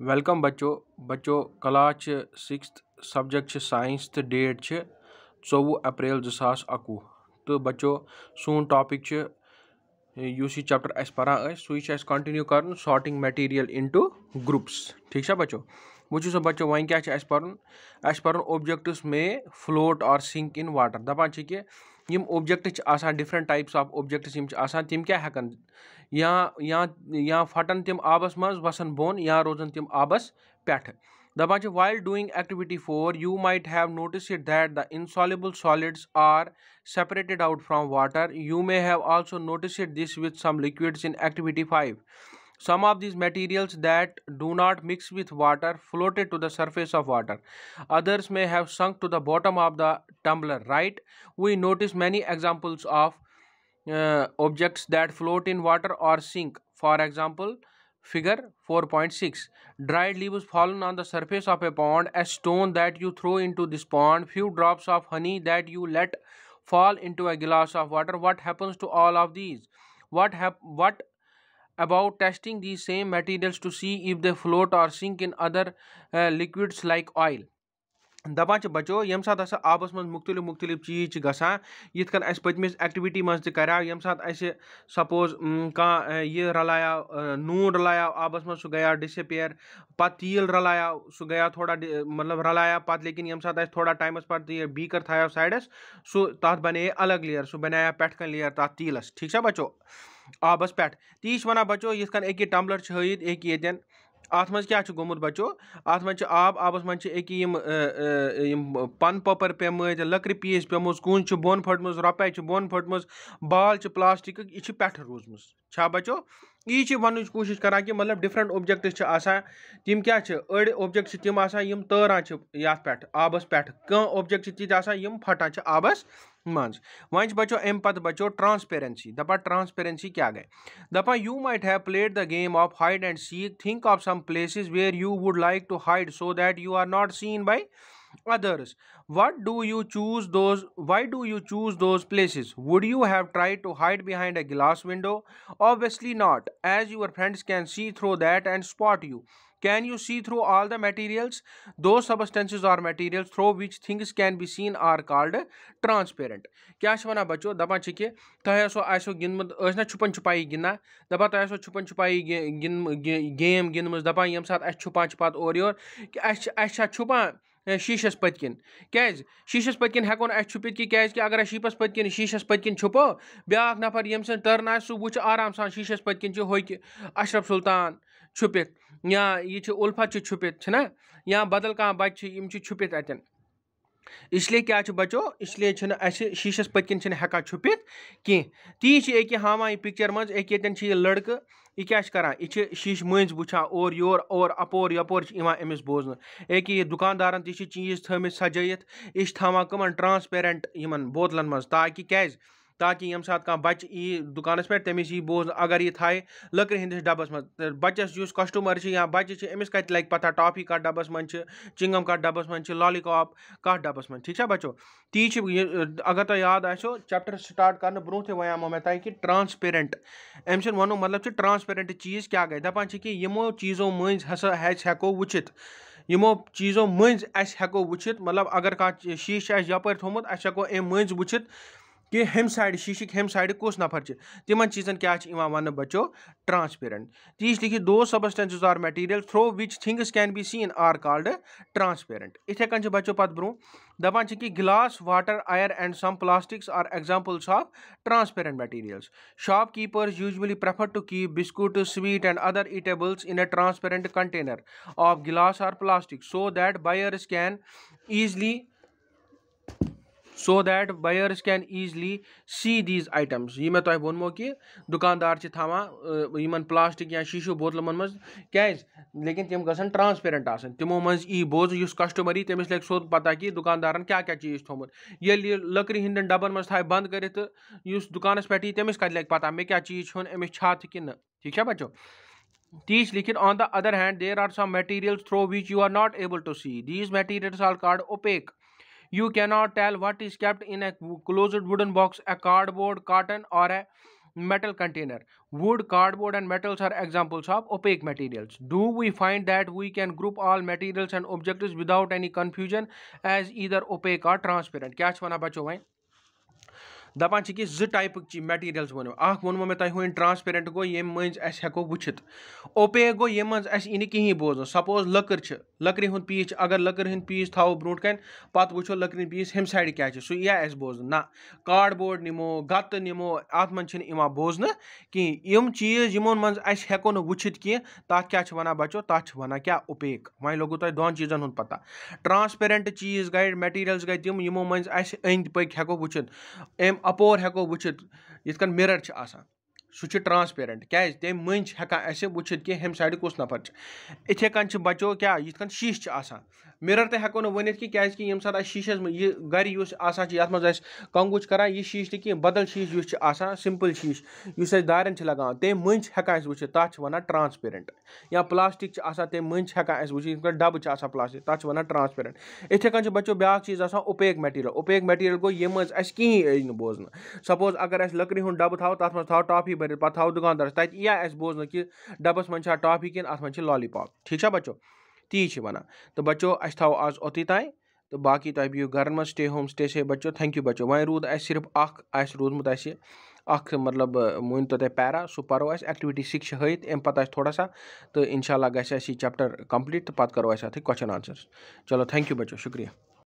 Welcome बच्चों class 6th subject science तो date 24 अप्रैल 2021 तो बच्चों सोन टॉपिक यह चैप्टर अस परान सू कंटिन्यू कर सॉर्टिंग मटीरियल इनटू ग्रुप्स ठीक है बच्चों वो बच्चों वन क्या पर्न ऑब्जेक्ट्स में फ्लोट और सिंक इन वाटर दपान कि यम object different types of objects तिम क्या हेकन या फटन तिम आबस मज वसन बोन या रोजन तिम आबस Peth दपान while doing activity 4 you might have noticed that the insoluble solids are separated out from water. You may have also noticed this with some liquids in activity 5. Some of these materials that do not mix with water floated to the surface of water. Others may have sunk to the bottom of the tumbler, right? We notice many examples of objects that float in water or sink. For example, figure 4.6. Dried leaves fallen on the surface of a pond, a stone that you throw into this pond, few drops of honey that you let fall into a glass of water. What happens to all of these? What about testing these same materials to see if they float or sink in other liquids like oil? दपान बचो यम सात आबस मज मुख्तलिफ मुख्तलिफ चीज गसान यिथ कन अस पतमिस activity मज त कराव यम सात सपोज यह रलाया नून रलाया आबस मज सह गया डिसअपियर पत तील रलाया सह गया थोड़ा मतलब रलाया पत लेकिन यम सात थोड़ा टाइमस पर यह बीकर थाया साइडस सह तथ बने अलग लेयर सह बनाया पेट कन लेयर तथ तीलस ठीक है बचो आबस पे ती वन बचो यिथ कन एक टम्बलर हयित एक येन अत मज क्या गोमुत बचो अत मज आबस मज पन पपर पेम लकड़ पीस पेम कून बोन फटम रुपये बोन फटम बाल प्लास्टिक यह पे रूजम छा बचो यह वन कोशिश करा कि मतलब डिफरेंट ऑब्जेक्ट्स तिम क्या अड़ ऑब्जेक्ट्स तिम यम तरान ये पे आबस पे कह ऑब्जेक्ट्स तिम फटान आबस मज वन बचो अम पत बचो ट्रांसपेरेंसी दपा ट्रांसपेरेंसी क्या गई दपा you might have played the game of hide and seek think of some places where you would like to hide so that you are not seen by others. What do you choose those? Why do you choose those places? Would you have tried to hide behind a glass window? Obviously not, as your friends can see through that and spot you. Can you see through all the materials? Those substances or materials through which things can be seen are called transparent. क्या one बचो दपान कि तुम गिंदमुत ना छुपन छुपाई गिंदा दपा तुम छुपन छुपाई game गिंदम दपान यम सात छुपान छुपात और योर कि छुपान शीशस पतकिन क्या शीशस पतकिन हेकोन छुपित कि अगर शीशस पतकिन छुपो ब्या नफर यम सन तरन सह वो आराम सान शीशस पतकिन हो अशरफ सुल्तान छुपित या यह उल्फत छुपित ना या बदल कह बच्चे छुपित अतन इसलिए क्या बचो इसलिए शीशस पतकिन हेका छुपित कह ती एक हावा पिक्चर मज एक ये लड़क यह क्या करान यह शीश मज वुचान और योर और अपोर यपोर अमिस बोजन एक यह दुकानदारन ती चीज थमित सजयित यह थावान कमन ट्रांसपेरेंट यमन बोतलन मज ताकि यम सात कह बच यी दुकानस पे तमिस यी बोज अगर यह थाए लकड़ हंदिस डबस मज बच्चस जुस कस्टमर या बच्चे अमिस कत लग पता टॉफी कत डबस मज चिंगम कत डबस मज लॉलीपॉप कत डबस मज ठीक है बच्चो ती अगर तुम याद आसो चैप्टर स्टार्ट कर ब्रो वनो मे तुम कि ट्रांसपेरेंट अम सन वनो मतलब ट्रांसपेरेंट चीज क्या गई दपान कि यमो चीज़ों मज हसा हेको वुचित यमो चीज़ों मज हेको वुचित मतलब अगर कह शीश यपर थोमुत हेको अम मज वुचित कि हम साइड शीशिक हम साइड कुस नफर तिमन चीजन क्या वन बचो ट्रांसपेरेंट तीस लिखित दो substances or material through which things can be seen are called transparent इथे कन बचो पत ब्रो दपान कि glass water air and some plastics are examples of transparent materials shopkeepers usually prefer to keep biscuit sweet and other eatables in a transparent container of glass or plastic so that buyers can easily see these items. ये मैं तुम वोनमो कि दुकानदार थावान plastic या शीशो बोतल मज क्या लेकिन तिम गसन ट्रांसपेरेंट आसन तिमो मज ई बोज युस कस्टमर तमिस लग सोद पता कि दुकानदारन क्या क्या चीज थोमुत ये लकड़ी हिंदन डबन मज थाय बंद कर दुकानस पे तमिस कत लग पता मे क्या चीज छोन अमिस छा कि न ठीक है बच्चो तीस लिखित on the other hand there are some materials through which you are not able to see. These materials are called opaque. You cannot tell what is kept in a closed wooden box, a cardboard, cotton, or a metal container. Wood, cardboard and metals are examples of opaque materials. Do we find that we can group all materials and objects without any confusion as either opaque or transparent? क्या वना बचो वह दपान कि जो type materials वो वो मे तुम transparent गो ये मज हेको वुचित ओपेक गो ये मज इन कहीं बोजन सपोज लकर लकड़ी हुंद पीस अगर लकर हंद पीस थो ब्रोट कन पत वो लकड़ी पीस हम साइड क्या सह यह बोजन ना कार्डबोर्ड निमो गत निमो अत मन बोजन कहीं यम चीज यमो मज हेको न वुचित कह तथ क्या वना बचो तथ वना क्या ओपेक वह लोगो तुम दोन चीजन हुंद पता ट्रांसपेरेंट चीज गए मटीरियल्स गए तम यमो मज अंद पक हेको वुचित एम अपोर हेको वुचित यिथ कन मिरर सह ट्रांसपेरेंट क्या तम मंज हेकान वुचित कि हम साइड कुस नफर इथे कन बचो क्या यिथ कन शीश मिरर तो हेको वन कि ये सात शीशस यह गर ये मज कंगुच करान यह शीश नी बदल शीश सिंपल शीश दारन लगा तम मंज हेकान वुचित तथ वन ट्रांसपेरेंट या प्लास्टिक तम मंज हेकान वुचित डब प्लास्टिक तथ वन ट्रांसपेरेंट इथे कन बचो ब्या चीज ओपेक मटीरियल गो ये मज कहीं बोजन सपोज अगर लकड़ी हुंद डब थो तथ मज थो टॉफी भर पे थो दुकानदार तत यह बोजन कि डबस मन टॉफी कि अत मन लॉलीपॉप ठीक है बचो ती वन तो बचो अस थो आज ओती ताई तो बाकी तुम बिहू घर में स्टे होम स्टे से बचो थैंक यू बचो वह रूद सिर्फ रूदमुत मतलब वन तो तुम पैरा सह पो एक्टिविटी 6 हत अम पे थोड़ा सा तो इंशाल्लाह गि चैप्टर कंप्लीट तो पे करो क्वेश्चन आंसर्स चलो थैंक यू बचो शुक्रिया।